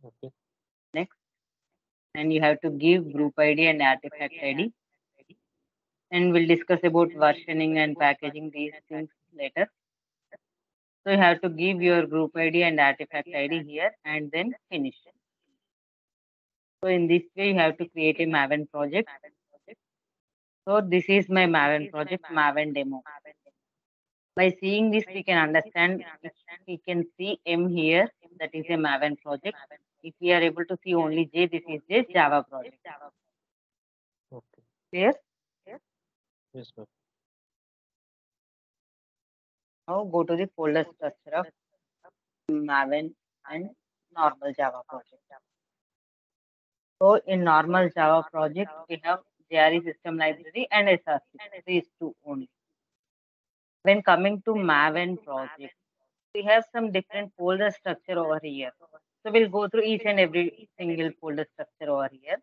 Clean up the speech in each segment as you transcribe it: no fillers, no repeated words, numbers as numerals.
Okay. Next, and you have to give group ID and artifact ID. And we'll discuss about versioning and packaging these things later. So you have to give your group ID and artifact ID here and then finish. So in this way, you have to create a Maven project. So this is my Maven project, Maven demo. By seeing this, we can understand, if we can see M here, that is a Maven project. If we are able to see only J, this is a Java project. Okay. Clear? Yes, ma'am. Now go to the folder structure of Maven and normal Java project. So in normal Java project, we have JRE system library and SRC, these two only. When coming to Maven project, we have some different folder structure over here. So we'll go through each and every single folder structure over here.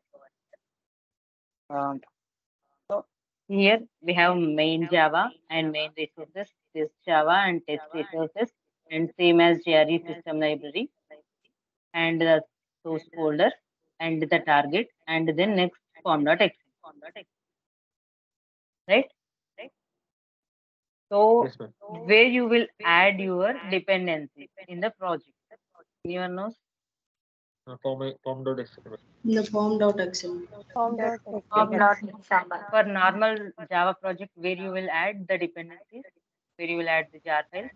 So here we have main Java and main resources, test Java and test resources, and same as JRE system library and the source folder and the target and then next form.exe. Right? So Yes, ma'am. where you will add your dependencies in the project. Anyone knows? Form.xml. In the form.xml. For normal Java project, where you will add the dependencies, where you will add the jar files.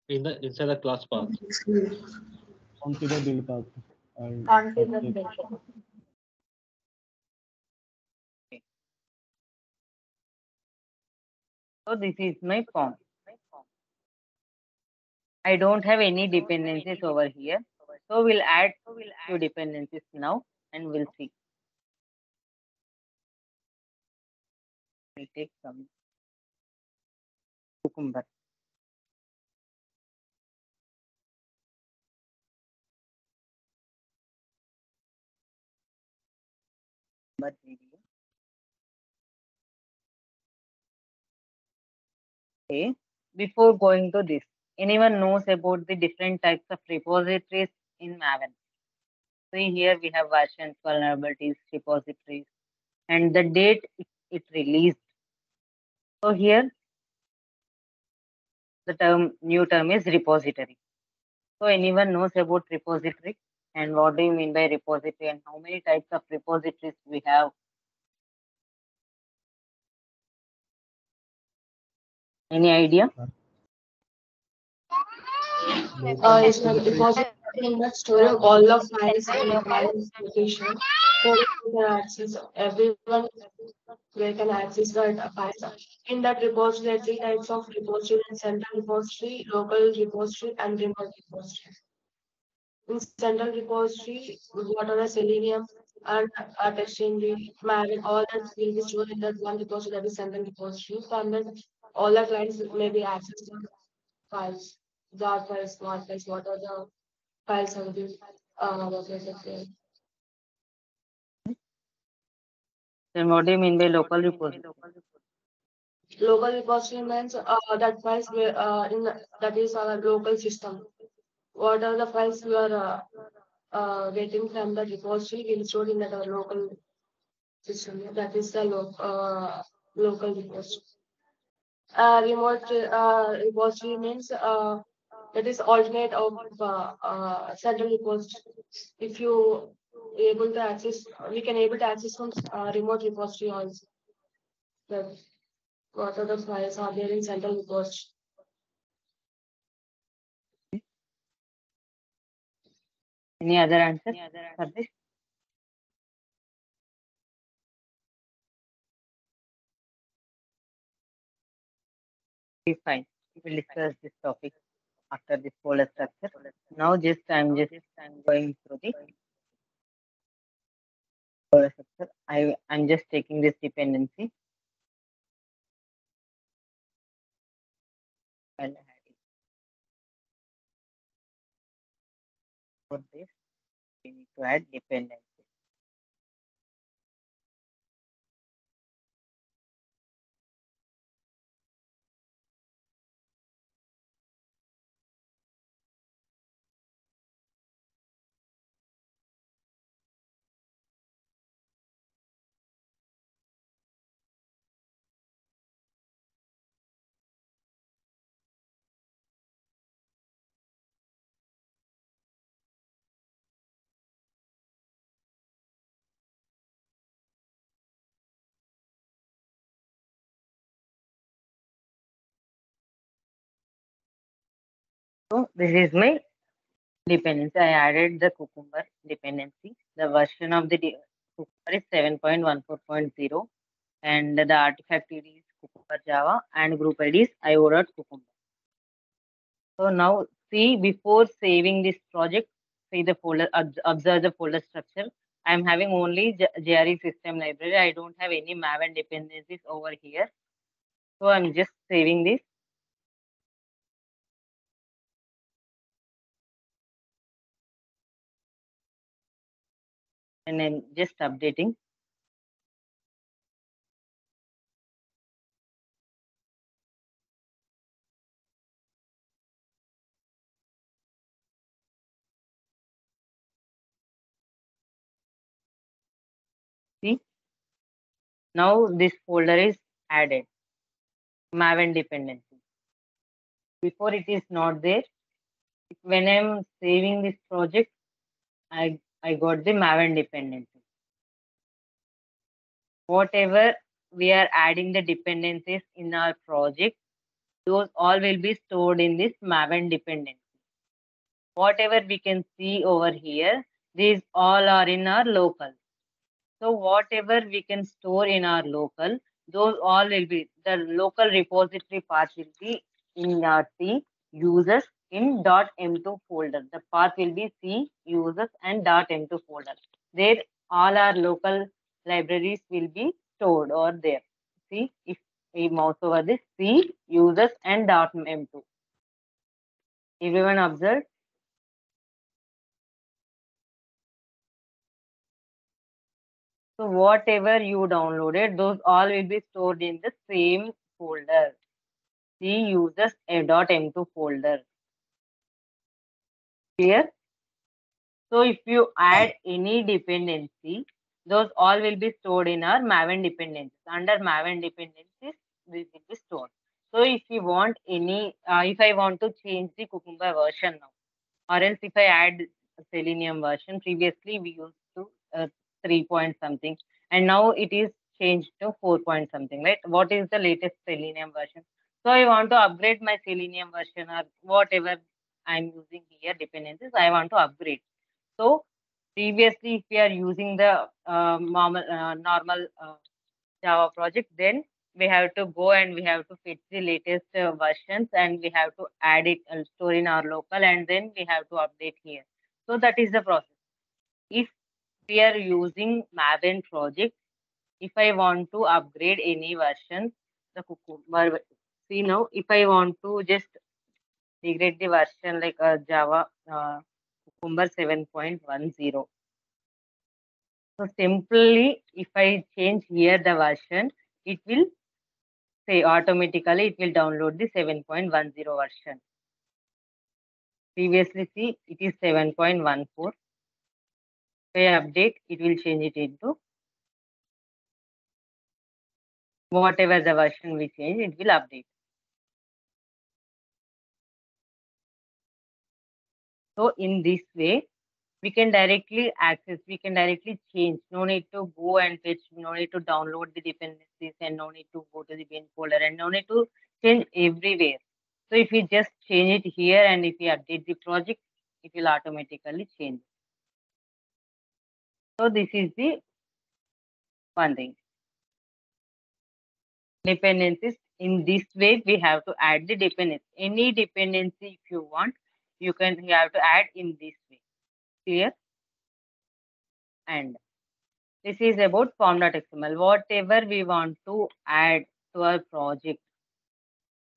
Inside the class path. onto the build path and object. So this is my form. I don't have any dependencies over here. So we'll add few dependencies now and we'll see. We'll take some cucumber. Video. Okay. Before going to this, anyone knows about the different types of repositories in Maven? See here we have versions, vulnerabilities, repositories, and the date it released. So here the new term is repository. So anyone knows about repository and what do you mean by repository and how many types of repositories we have? Any idea? It's a repository that store all the files in one location. So you can access everyone where can access the files. In that repository, there are three types of repository: central repository, local repository, and remote repository. In central repository, what are the Selenium and Art Exchange, Maven, all that will be stored in that one repository, that is central repository. From that, all the clients may be access the files, jar files, smart files, what are the files have been what was it there? Then what do you mean by local repository? Local repository means that files were in that is our local system. What are the files we are getting from the repository will stored in that our local system. That is the local repository. Remote repository means that is alternate of central repository. If you able to access, we can able to access from remote repository also. That what are the files are there in central repository. Any other answer for this? Okay, fine. We'll discuss this topic after this folder structure. Now I'm just going through the folder structure. I'm just taking this dependency. I'll add it. For this, we need to add dependency. So this is my dependency. I added the Cucumber dependency. The version of the Cucumber is 7.14.0 and the artifact ID is Cucumber Java and group ID is io.cucumber. So now see, before saving this project, see the folder, observe the folder structure. I'm having only JRE system library. I don't have any Maven dependencies over here. So I'm just saving this. And then just updating. See, now this folder is added, Maven dependency. Before it is not there. When I'm saving this project, I got the Maven dependency. Whatever we are adding the dependencies in our project, those all will be stored in this Maven dependency. Whatever we can see over here, these all are in our local. So whatever we can store in our local, those all will be, the local repository path will be in our C users in .m2 folder. The path will be C users and .m2 folder. There all our local libraries will be stored or there. See, if we mouse over this C users and .m2. Everyone observe? So whatever you downloaded, those all will be stored in the same folder. C users .m2 folder. Clear? So if you add any dependency, those all will be stored in our Maven dependencies. Under Maven dependencies, this will be stored. So if you want any, if I want to change the Cucumber version now, or else if I add Selenium version, previously we used to 3 point something, and now it is changed to 4 point something, right? What is the latest Selenium version? So I want to upgrade my Selenium version or whatever I'm using here dependencies, I want to upgrade. So previously, if we are using the normal Java project, then we have to go and we have to fetch the latest versions and we have to add it and store in our local and then we have to update here. So that is the process. If we are using Maven project, if I want to upgrade any version, the Cucumber, see now, if I want to just degrade the version like Java Cucumber 7.10. So simply, if I change here the version, it will say automatically it will download the 7.10 version. Previously, see, it is 7.14. If I update, it will change it into whatever the version we change, it will update. So in this way, we can directly access, we can directly change. No need to go and fetch, no need to download the dependencies and no need to go to the bin folder and no need to change everywhere. So if we just change it here and if we update the project, it will automatically change. So this is the one thing. Dependencies. In this way, we have to add the dependency. Any dependency if you want, you have to add in this way. Clear? And this is about form.xml. Whatever we want to add to our project.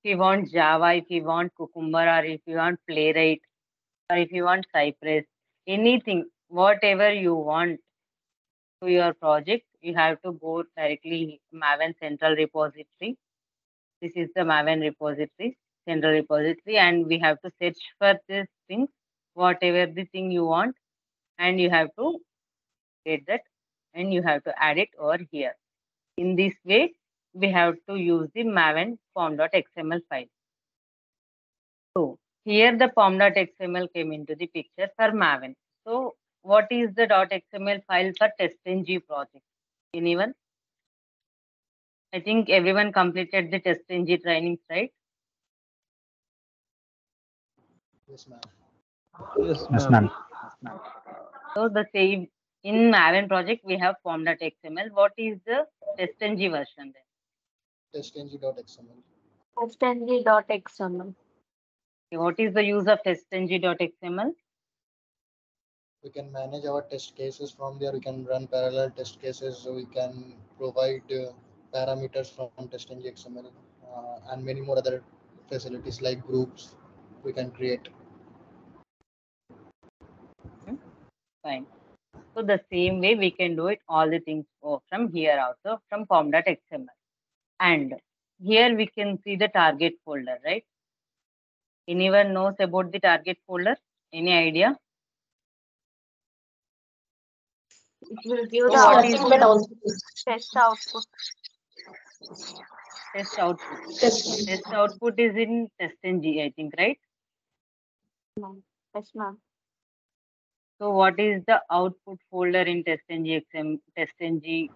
If you want Java, if you want Cucumber, or if you want Playwright, or if you want Cypress, anything, whatever you want to your project, you have to go directly Maven Central Repository. This is the Maven repository, Central Repository, and we have to search for this thing, whatever the thing you want, and you have to get that, and you have to add it over here. In this way, we have to use the Maven form.xml file. So here the form.xml came into the picture for Maven. So what is the .xml file for TestNG project? Anyone? I think everyone completed the TestNG trainings, right? Yes, ma'am. Yes, Yes, ma'am. ma'am. So the same in Maven project we have form.xml. What is the testng version then? Testng.xml. Testng.xml. Okay, what is the use of testng.xml? We can manage our test cases from there. We can run parallel test cases. So we can provide parameters from testng.xml and many more other facilities like groups we can create. Fine. So the same way we can do it all the things from here also from form.xml. And here we can see the target folder, right? Anyone knows about the target folder? Any idea? It will give So what the is ultimate the output. test output? Test output. Test. Test output is in testng, I think, right? Yes, ma'am. So what is the output folder in testng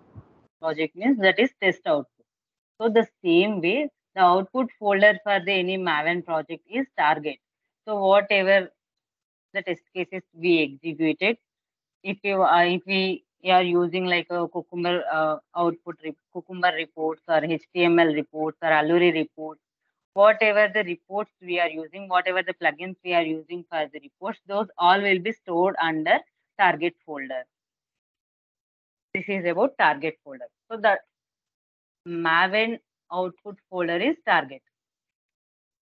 project means that is test output. So the same way the output folder for the any Maven project is target. So whatever the test cases we executed, if we are using like a Cucumber Cucumber reports or HTML reports or Alluri reports, whatever the reports we are using, whatever the plugins we are using for the reports, those all will be stored under target folder. This is about target folder. So the Maven output folder is target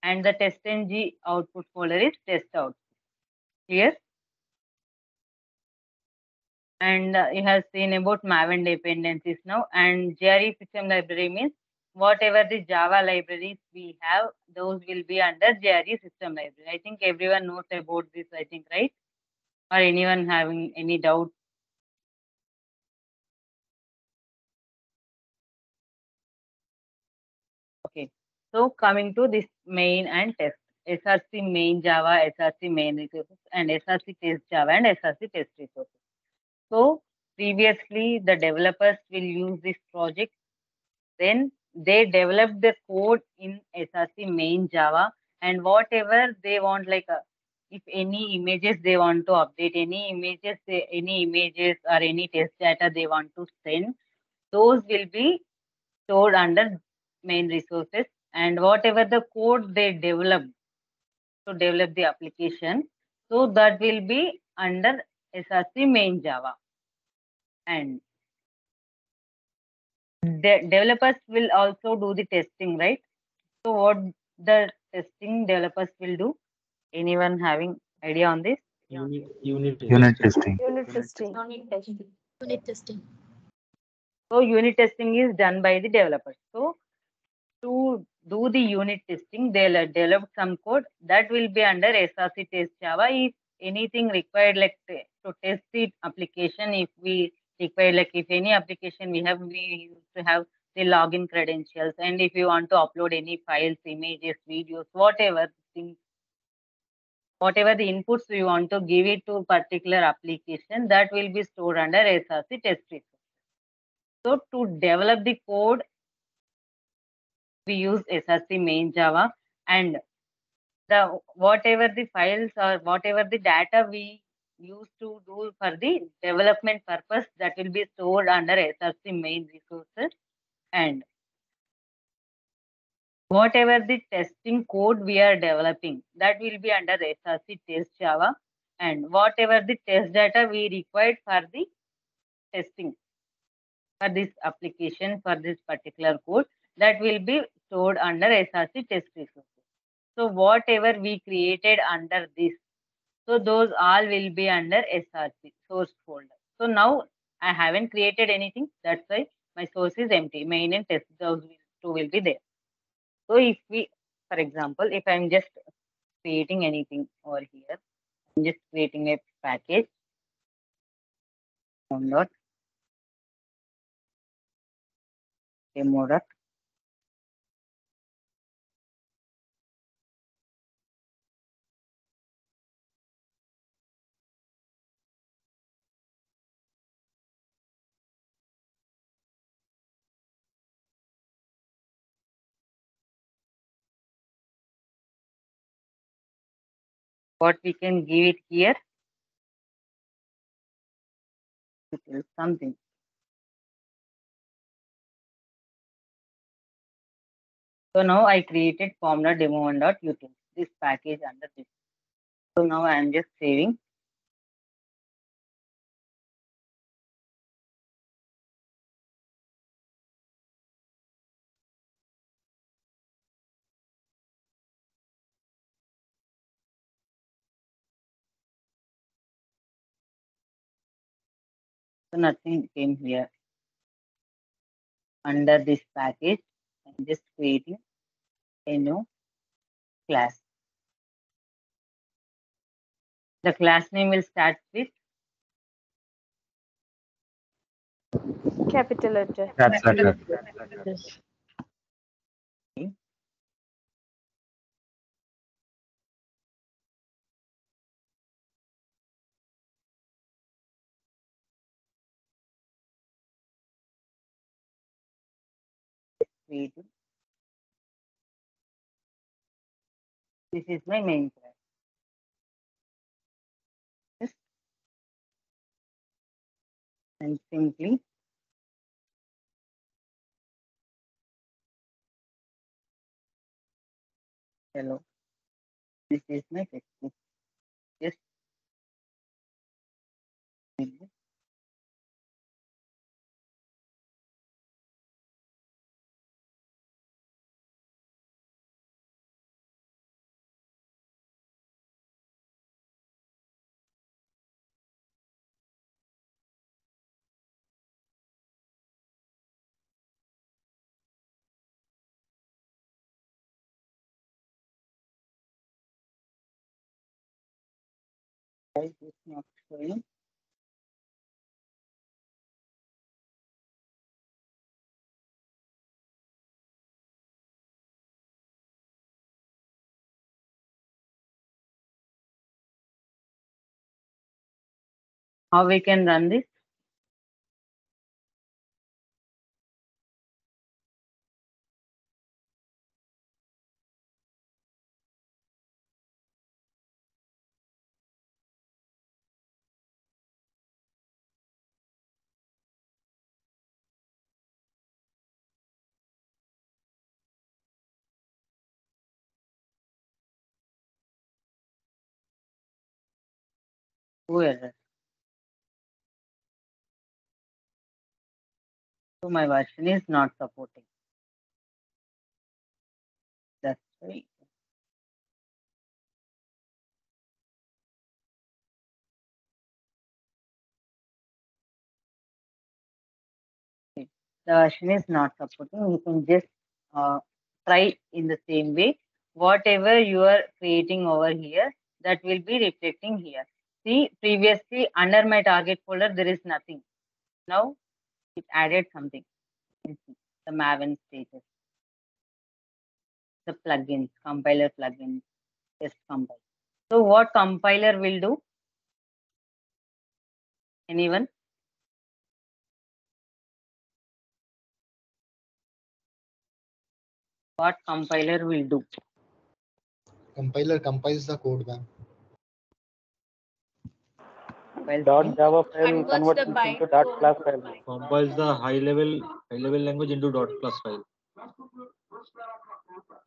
and the testng output folder is test output. Clear? And you have seen about Maven dependencies now. And GRE system library means whatever the Java libraries we have, those will be under GRE system library. I think everyone knows about this, I think, right? Or anyone having any doubt? Okay. So coming to this main and test. SRC main Java, SRC main resources, and SRC test Java and SRC test resources. So previously the developers will use this project. Then they develop the code in SRC main Java and whatever they want, like if any images they want to update, any images or any test data they want to send, those will be stored under main resources. And whatever the code they develop to develop the application, so that will be under SRC main Java. And the developers will also do the testing, right? So what the testing developers will do? Anyone having idea on this? Unit Unit testing. testing. Unit testing. Unit testing. Unit testing. So unit testing is done by the developers. So to do the unit testing, they'll develop some code that will be under SRC test Java. If anything required, like to test the application, if we require, like if any application we used to have the login credentials, and if you want to upload any files, images, videos, whatever things, whatever the inputs we want to give it to particular application, that will be stored under SRC test resource. So to develop the code, we use SRC main Java, and the whatever the files or whatever the data we use to do for the development purpose, that will be stored under SRC main resources. And whatever the testing code we are developing, that will be under SRC test Java. And whatever the test data we required for the testing for this application, for this particular code, that will be stored under SRC test resources. So whatever we created under this, so those all will be under SRC source folder. So now I haven't created anything. That's why my source is empty. Main and test, those two will be there. So if we, for example, if I'm just creating anything over here, I'm just creating a package. Download demo. What we can give it here? It is something. So now I created formula demo1.util, this package under this. So now I am just saving. So nothing came here. Under this package, I'm just creating a new class. The class name will start with Capital letter. That's letter. creating. This is my main class. Yes. And simply hello. This is my textbook. Just read this. Why is this not showing? How we can run this? Two errors. So my version is not supporting. That's why. The version is not supporting. You can just try in the same way. Whatever you are creating over here, that will be reflecting here. See, previously under my target folder, there is nothing. Now it added something. The Maven status, the plugins, compiler plugins, test compile. So what compiler will do? Anyone? What compiler will do? Compiler compiles the code, ma'am. .java file Converts converts the it byte into dot code. class file. Compiles the high level language into dot class file.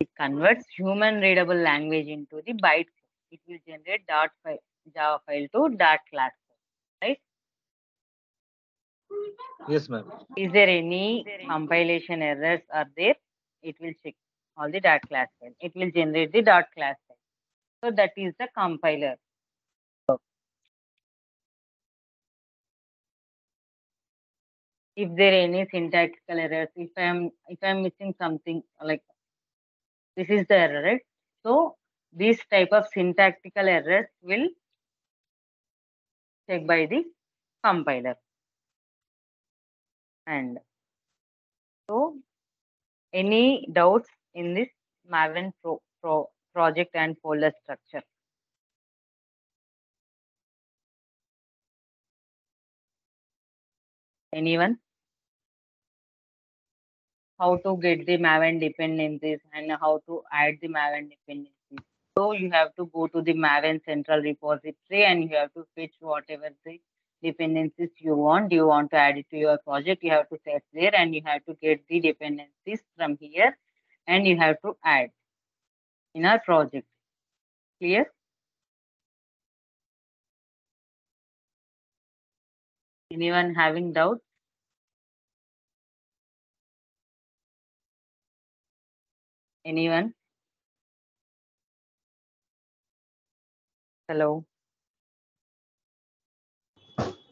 It converts human readable language into the byte code. It will generate Java file to dot class file, right? Yes, ma'am. Is there any compilation errors are there? It will check all the dot class file. It will generate the dot class file. So that is the compiler. If there are any syntactical errors, if I'm missing something, like this is the error, right? So this type of syntactical errors will check by the compiler. And so any doubts in this Maven project and folder structure? Anyone? How to get the Maven dependencies and how to add the Maven dependencies? So you have to go to the Maven central repository and you have to fetch whatever the dependencies you want. You want to add it to your project, you have to search there and you have to get the dependencies from here and you have to add in our project. Clear? Anyone having doubt? Anyone? Hello?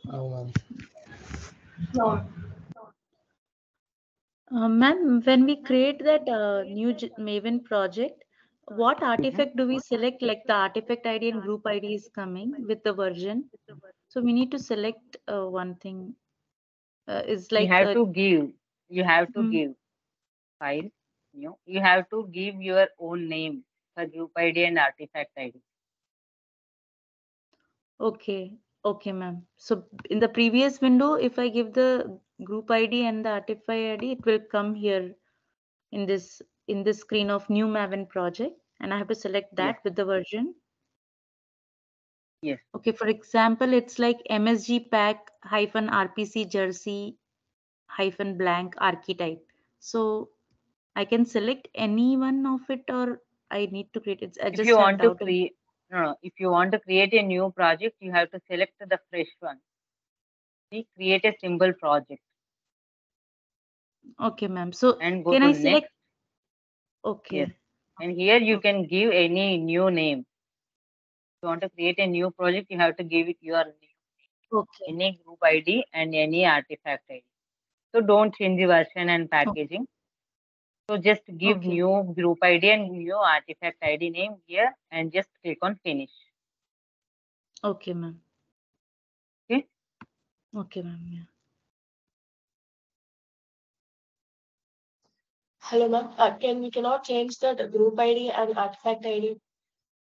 No, ma'am. No. Ma'am, when we create that new Maven project, what artifact do we select? Like the artifact ID and group ID is coming with the version. So we need to select one thing. Is like You have to give. You have to Hmm. give file. You have to give your own name for group ID and artifact ID. Okay, okay, ma'am. So in the previous window, if I give the group ID and the artifact ID, it will come here in this screen of new Maven project, and I have to select that Yes. with the version. Yes. Okay, for example, it's like MSG pack -RPC jersey -blank archetype. So I can select any one of it, or I need to create it. I If just you have want to doubt. create, no, if you want to create a new project, you have to select the fresh one. See, create a simple project Okay, ma'am. So and go can to I next. select? Okay. Yes. And here you can give any new name. If you want to create a new project, you have to give it your name, Okay. any group ID and any artifact ID. So don't change the version and packaging. So just give Okay. new group ID and new artifact ID name here and just click on finish. Okay, ma'am. Okay. Okay, ma'am. Yeah. Hello, ma'am. We cannot change that group ID and artifact ID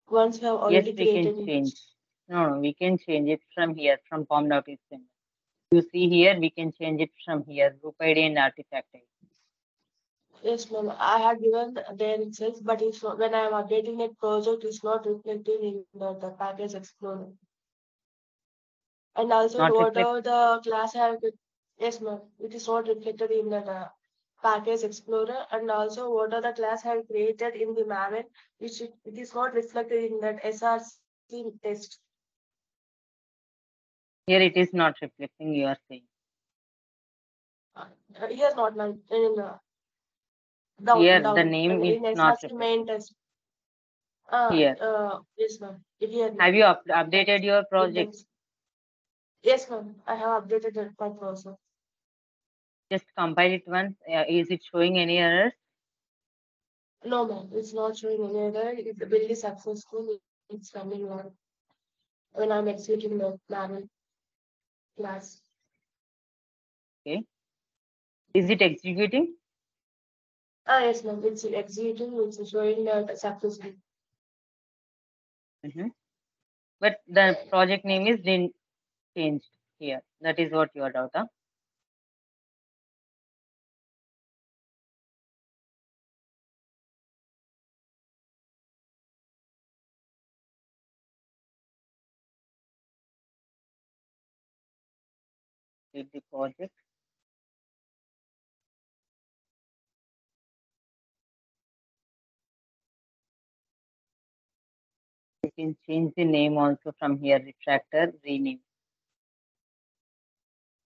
once we have Yes, already we can created change. it. No, we can change it from here, from pom.xml. You see here, we can change it from here, group ID and artifact ID. Yes, ma'am. I had given there itself, but it's not, when I am updating that project, it's not reflected in the package explorer. And also, Not whatever the class I have, yes, ma'am, it is not reflected in the package explorer. And also, what are the class I have created in the Maven, it is not reflected in that SRC test. Here it is not reflecting, you are saying. Here, not ma'am. In Here, down, the name and is in not SRC reflecting. main test. Here. Yes, ma'am. Here. Have you updated your project? Yes, ma'am. I have updated my process. Just compile it once. Is it showing any errors? No, ma'am. It's not showing any error. If the build is successful, it's coming on when I'm executing the manual class. Okay. Is it executing? Yes, ma'am. It's executing. It's showing that successful. But the project name is didn't changed here. That is what your doubt, huh? With the project. You can change the name also from here, retractor, rename.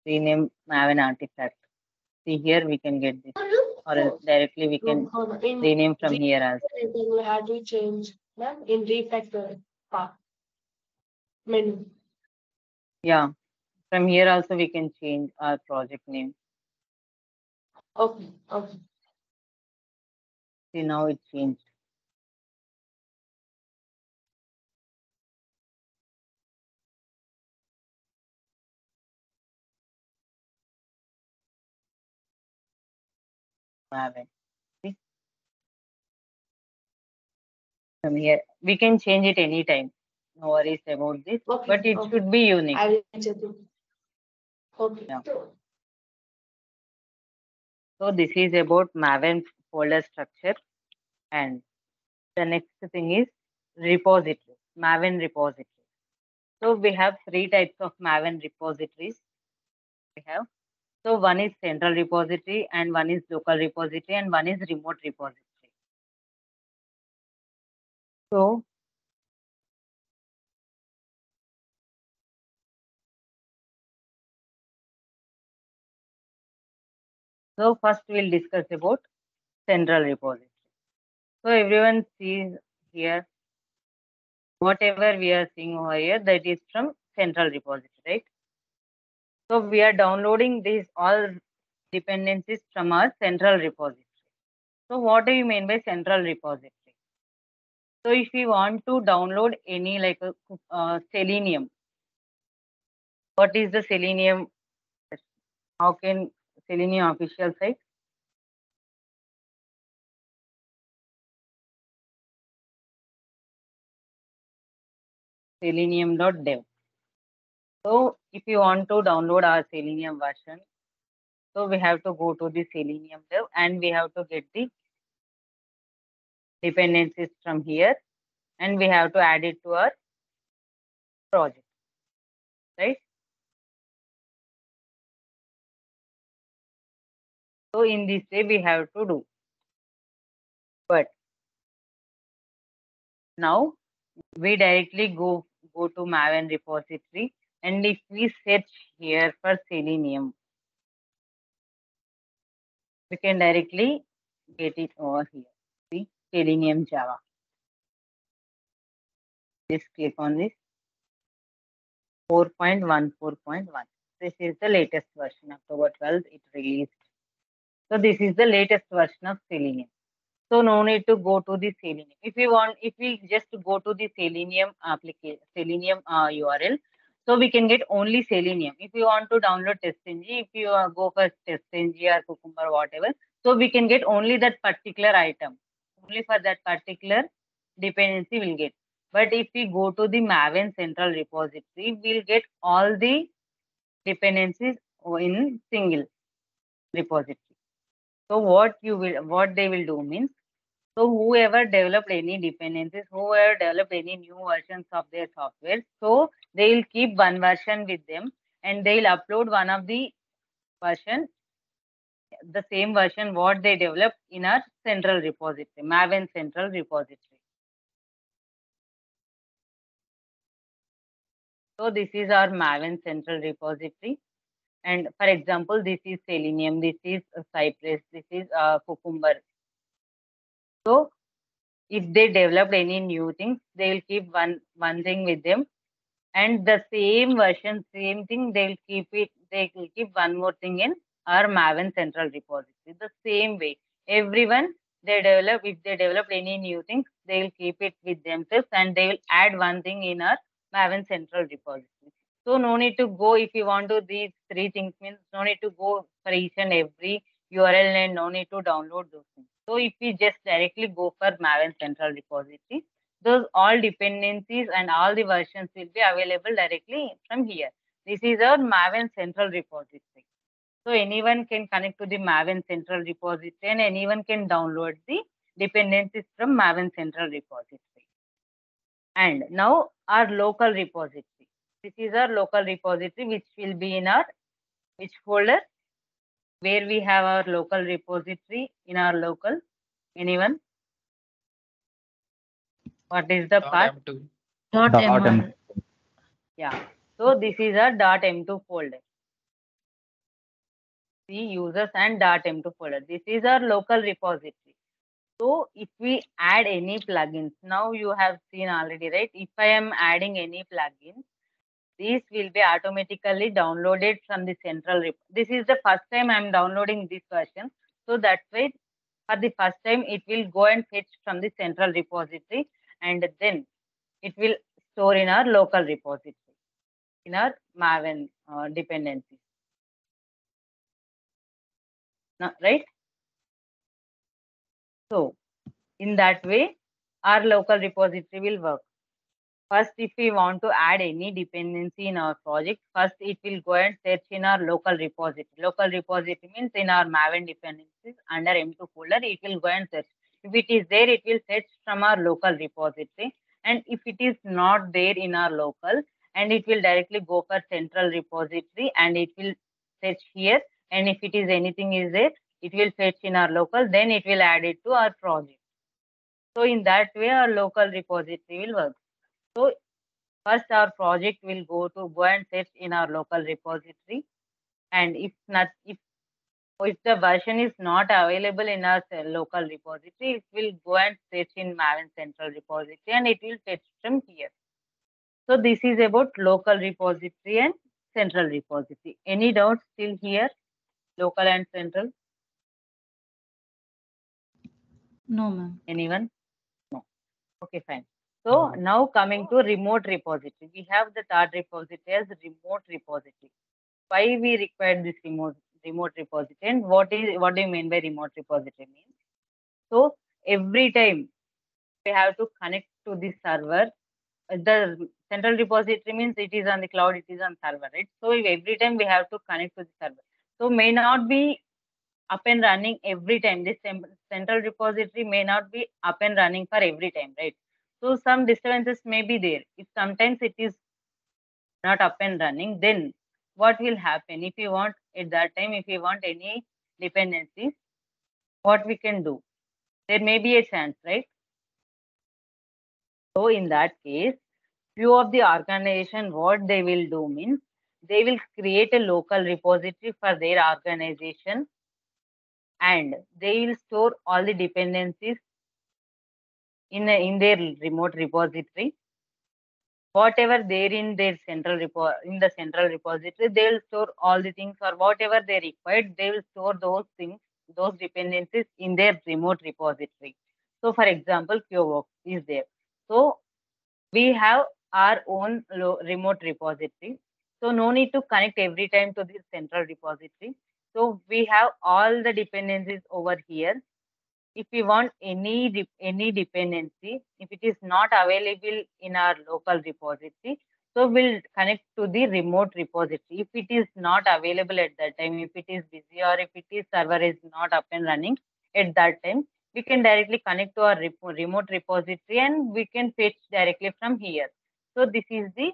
Rename Maven artifact. See here we can get this. Or else directly we can rename from here as well. We had to change, ma'am, in refactor part menu. Yeah. From here also we can change our project name. Okay. Okay. See now it changed. Maven. See? From here we can change it anytime. No worries about this. Okay. But it should be unique. I will check it. Okay. Yeah. So this is about Maven folder structure. And the next thing is repositories, Maven repositories. So we have 3 types of Maven repositories. We have, so one is central repository, and one is local repository, and one is remote repository. So first we'll discuss about central repository. So everyone sees here, whatever we are seeing over here, that is from central repository, right? So we are downloading these all dependencies from our central repository. So what do you mean by central repository? So if you want to download any like a Selenium, what is the Selenium? How can Selenium official site? Selenium.dev. So if you want to download our Selenium version, so we have to go to the Selenium dev and we have to get the dependencies from here, and we have to add it to our project, right? So in this way we have to do. But now we directly go to Maven repository, and if we search here for Selenium, we can directly get it over here. See, Selenium Java. Just click on this 4.14.1. This is the latest version. October 12th it released. So this is the latest version of Selenium. So no need to go to the Selenium. If we just go to the Selenium application, Selenium URL, so we can get only Selenium. If you want to download TestNG, if you go for TestNG or Cucumber, whatever, so we can get only that particular item. Only for that particular dependency we'll get. But if we go to the Maven central repository, we'll get all the dependencies in single repository. So what they will do means, so whoever developed any dependencies, whoever developed any new versions of their software, so they will keep one version with them and they will upload one of the version, the same version what they developed in our central repository, Maven central repository. So this is our Maven central repository. And for example, this is Selenium, this is Cypress, this is Cucumber. So if they developed any new things, they will keep one thing with them, and the same version, same thing, they will keep one more thing in our Maven central repository. The same way, everyone if they develop any new things, they will keep it with themselves and they will add one thing in our Maven central repository. So no need to go, if you want to these 3 things, means no need to go for each and every URL and no need to download those things. So if we just directly go for Maven central repository, those all dependencies and all the versions will be available directly from here. This is our Maven central repository. So anyone can connect to the Maven central repository and anyone can download the dependencies from Maven central repository. And now our local repository. This is our local repository, which will be in our which folder, where we have our local repository in our local. Anyone? What is the part? .mr. Yeah. So this is our .m2 folder. See, users and .m2 folder. This is our local repository. So if we add any plugins, now you have seen already, right? If I am adding any plugins, these will be automatically downloaded from the central repo. This is the first time I am downloading this version. So that's why for the first time it will go and fetch from the central repository, and then it will store in our local repository, in our Maven dependencies. Right? So in that way, our local repository will work. First, if we want to add any dependency in our project, first it will go and search in our local repository. Local repository means in our Maven dependencies under M2 folder, it will go and search. If it is there, it will search from our local repository. And if it is not there in our local, and it will directly go for central repository and it will fetch here. And if it is anything is there, it will fetch in our local, then it will add it to our project. So in that way, our local repository will work. So first our project will go and fetch in our local repository. And if the version is not available in our local repository, it will go and fetch in Maven central repository and it will fetch from here. So this is about local repository and central repository. Any doubts still here? Local and central? No, ma'am. Anyone? No. Okay, fine. So now coming to remote repository. We have the third repository as remote repository. Why we require this remote repository, and what do you mean by remote repository means? So every time we have to connect to the server. The central repository means it is on the cloud, it is on server, right? So every time we have to connect to the server. So may not be up and running every time. This central repository may not be up and running for every time, right? So some disturbances may be there. If sometimes it is not up and running, then what will happen? If you want at that time, if you want any dependencies, what we can do? There may be a chance, right? So in that case, few of the organization, what they will do means they will create a local repository for their organization and they will store all the dependencies in their remote repository. Whatever there in their central repository, they will store all the things or whatever they required, they will store those things, those dependencies in their remote repository. So for example, qobox is there. So we have our own remote repository. So no need to connect every time to this central repository. So we have all the dependencies over here. If we want any dependency, if it is not available in our local repository, so we'll connect to the remote repository. If it is not available at that time, if it is busy or if it is server is not up and running at that time, we can directly connect to our remote repository and we can fetch directly from here. So this is the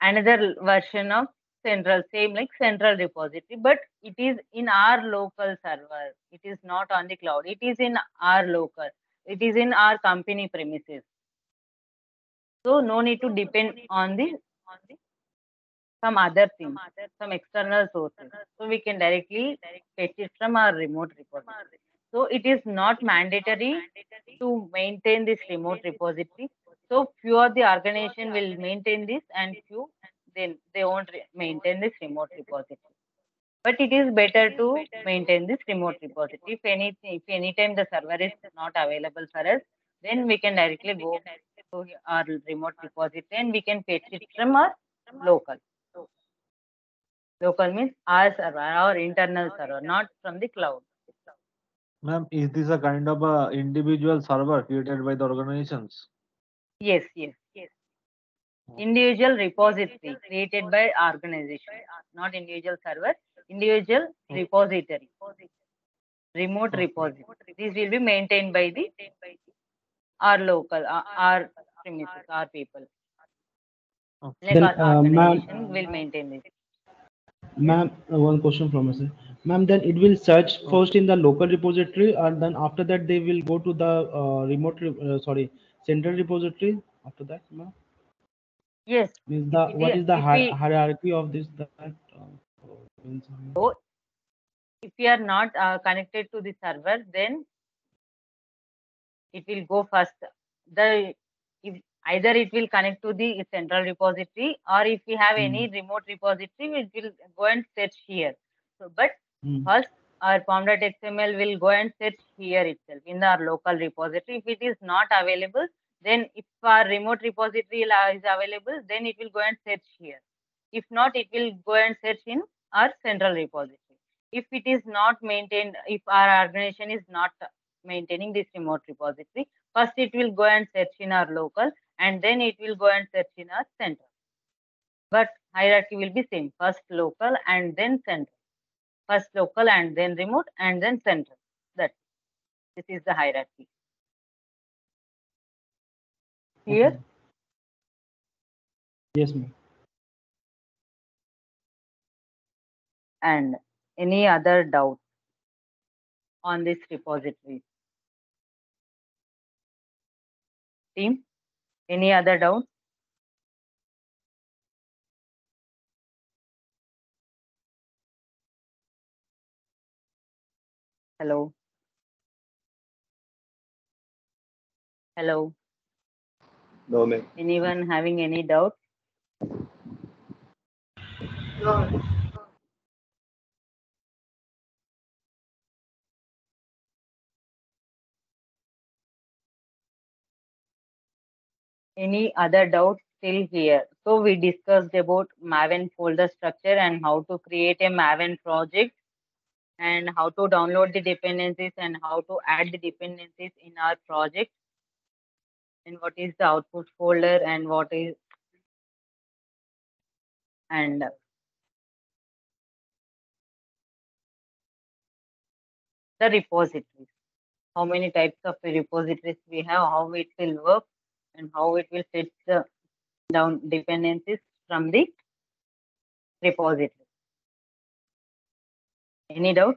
another version of central, same like central repository, but it is in our local server. It is not on the cloud. It is in our local. It is in our company premises. So no need to depend on the some other things, some external sources. So we can directly fetch it from our remote repository. So it is not mandatory to maintain this remote repository. So few of the organization will maintain this and few then they won't maintain this remote repository. But it is better to maintain this remote repository. If any time the server is not available for us, then we can directly go to our remote repository and we can fetch it from our local. Local means our server, our internal server, not from the cloud. Ma'am, is this a kind of a individual server created by the organizations? Yes. Individual repository created by organization, not individual server, individual repository, remote repository. This will be maintained by the our local, our premises, our people. Like Then, our ma'am, organization will maintain this. ma'am, one question from us. Ma'am, then it will search first in the local repository, and then after that they will go to the central repository. After that, ma'am, Yes. means the what is the hierarchy of this? Means, So if you are not connected to the server, then it will go first. Either it will connect to the central repository, or if we have any remote repository, it will go and search here. So, but first our pom.xml will go and search here itself in our local repository. If it is not available, then if our remote repository is available, then it will go and search here. If not, it will go and search in our central repository. If it is not maintained, if our organization is not maintaining this remote repository, first it will go and search in our local and then it will go and search in our central. But hierarchy will be same, first local and then central. First local and then remote and then central. This is the hierarchy. Clear? Okay. Yes, ma'am. And any other doubt on this repository? Team, any other doubt? Hello? Hello? No, ma'am. Anyone having any doubt? No. Any other doubt still here? So we discussed about Maven folder structure and how to create a Maven project and how to download the dependencies and how to add the dependencies in our project and what is the output folder and what is and the repositories. How many types of repositories we have, how it will work, and how it will set the down dependencies from the repository. Any doubt?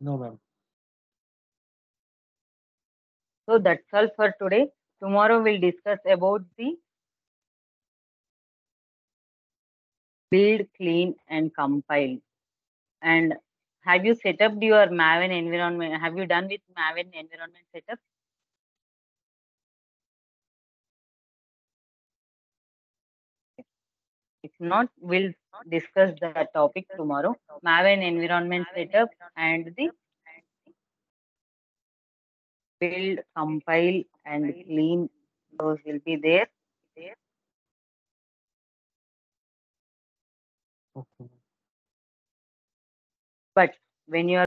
No, ma'am. So that's all for today. Tomorrow we'll discuss about the build, clean, and compile. And have you set up your Maven environment? Have you done with Maven environment setup? If not, we'll discuss that topic tomorrow. Maven environment setup and the build, compile, and clean. Those will be there. Okay. But when you are